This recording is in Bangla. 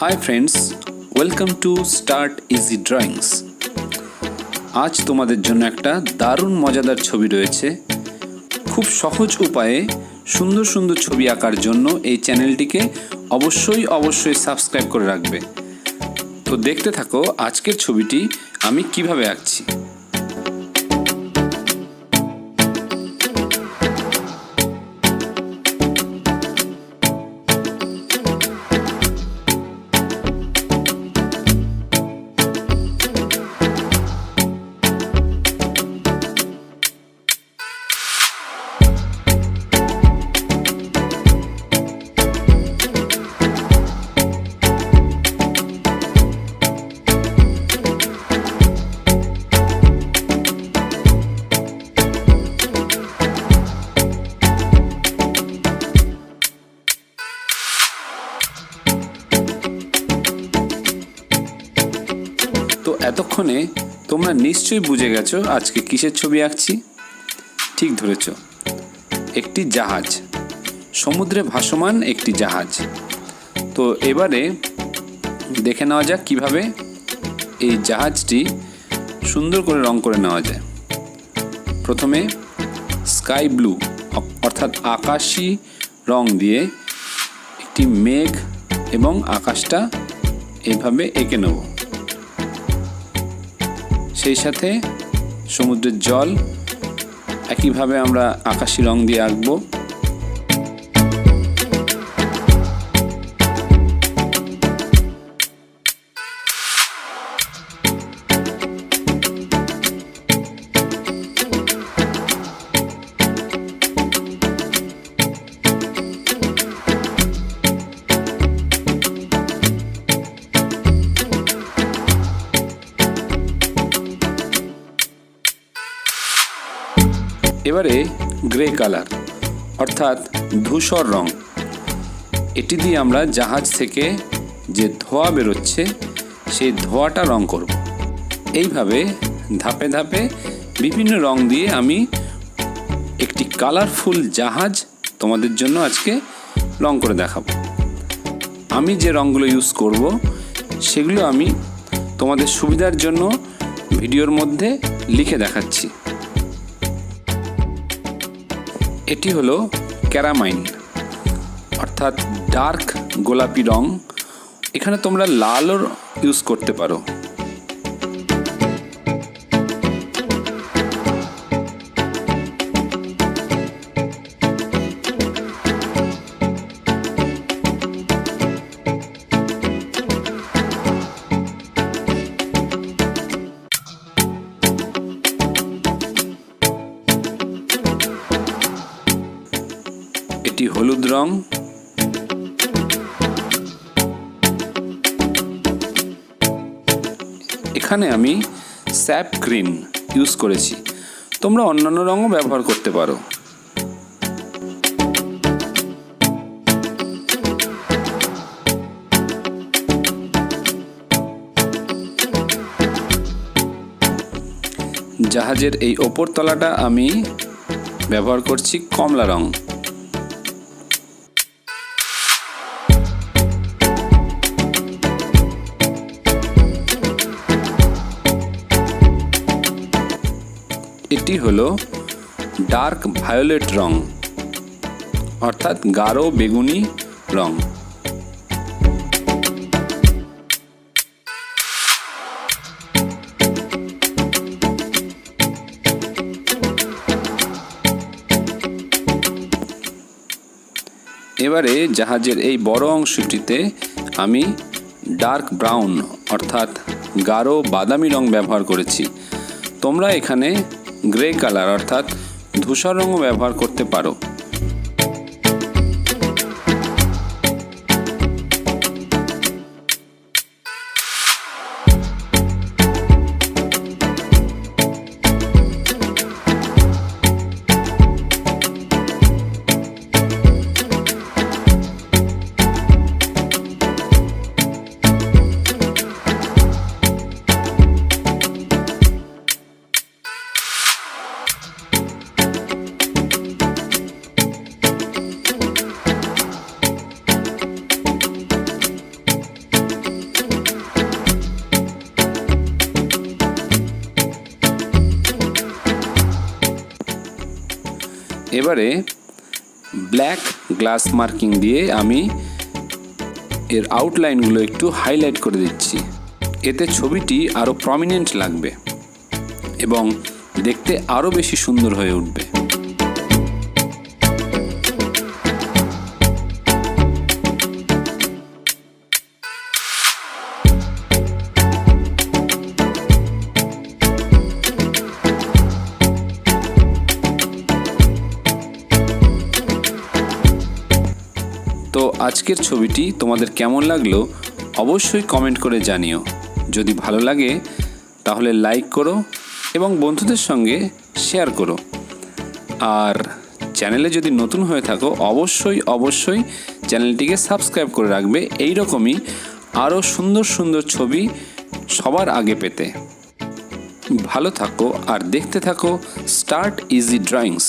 High friends, welcome to start easy drawings. आज तुम्हादेर जोन्नो एकटा दारुण मजादार छवि रयेछे। खूब सहज उपाये सुंदर सुंदर छवि आँकार जोन्नो এই চ্যানেলটিকে অবশ্যই অবশ্যই সাবস্ক্রাইব করে রাখবে। তো দেখতে থাকো আজকের ছবিটি আমি কিভাবে আঁকছি। तो एतक्षणे তোমরা নিশ্চয়ই বুঝে গেছো আজকে কিসের ছবি আঁকছি। ঠিক ধরেছো, একটি জাহাজ, সমুদ্রে ভাসমান একটি জাহাজ। তো এবারে দেখে নেওয়া যাক কিভাবে এই জাহাজটি সুন্দর করে রং করে নেওয়া যায়। প্রথমে স্কাই ব্লু অর্থাৎ আকাশী রং দিয়ে একটি মেঘ এবং আকাশটা এইভাবে এঁকে নেব। সেই সাথে সমুদ্রের জল একইভাবে আমরা আকাশী রং দিয়ে আঁকবো। এবারে গ্রে কালার অর্থাৎ ধূসর রং, এটি দিয়ে আমরা জাহাজ থেকে যে ধোঁয়া বেরোচ্ছে সেই ধোঁয়াটা রং করব। এইভাবে ধাপে ধাপে বিভিন্ন রং দিয়ে আমি একটি কালারফুল জাহাজ তোমাদের জন্য আজকে রং করে দেখাবো। আমি যে রংগুলো ইউজ করব সেগুলো আমি তোমাদের সুবিধার জন্য ভিডিওর মধ্যে লিখে দেখাচ্ছি। এটি হলো ক্যারামাইন অর্থাৎ ডার্ক গোলাপি রং। এখানে তোমরা লালও ইউজ করতে পারো। এটি হলুদ রং, এখানে আমি স্যাপ গ্রিন ইউজ করেছি, তোমরা অন্যান্য রঙও ব্যবহার করতে পারো। জাহাজের এই ওপর তলাটা আমি ব্যবহার করছি কমলা রং। এটি হলো ডার্ক ভায়োলেট রং অর্থাৎ গাঢ় বেগুনি রং। এবারে জাহাজের এই বড় অংশটিতে আমি ডার্ক ব্রাউন অর্থাৎ গাঢ় বাদামি রং ব্যবহার করেছি। তোমরা এখানে গ্রে কালার অর্থাৎ ধূসর রঙও ব্যবহার করতে পারো। এবারে ব্ল্যাক গ্লাস মার্কিং দিয়ে আমি এর আউটলাইনগুলো একটু হাইলাইট করে দিচ্ছি। এতে ছবিটি আরও প্রমিনেন্ট লাগবে এবং দেখতে আরও বেশি সুন্দর হয়ে উঠবে। তো আজকের ছবিটি তোমাদের কেমন লাগলো অবশ্যই কমেন্ট করে জানিও। যদি ভালো লাগে তাহলে লাইক করো এবং বন্ধুদের সঙ্গে শেয়ার করো। আর চ্যানেলে যদি নতুন হয়ে থাকো অবশ্যই চ্যানেলটিকে সাবস্ক্রাইব করে রাখবে এই রকমই আরও সুন্দর সুন্দর ছবি সবার আগে পেতে। ভালো থাকো আর দেখতে থাকো স্টার্ট ইজি ড্রয়িংস।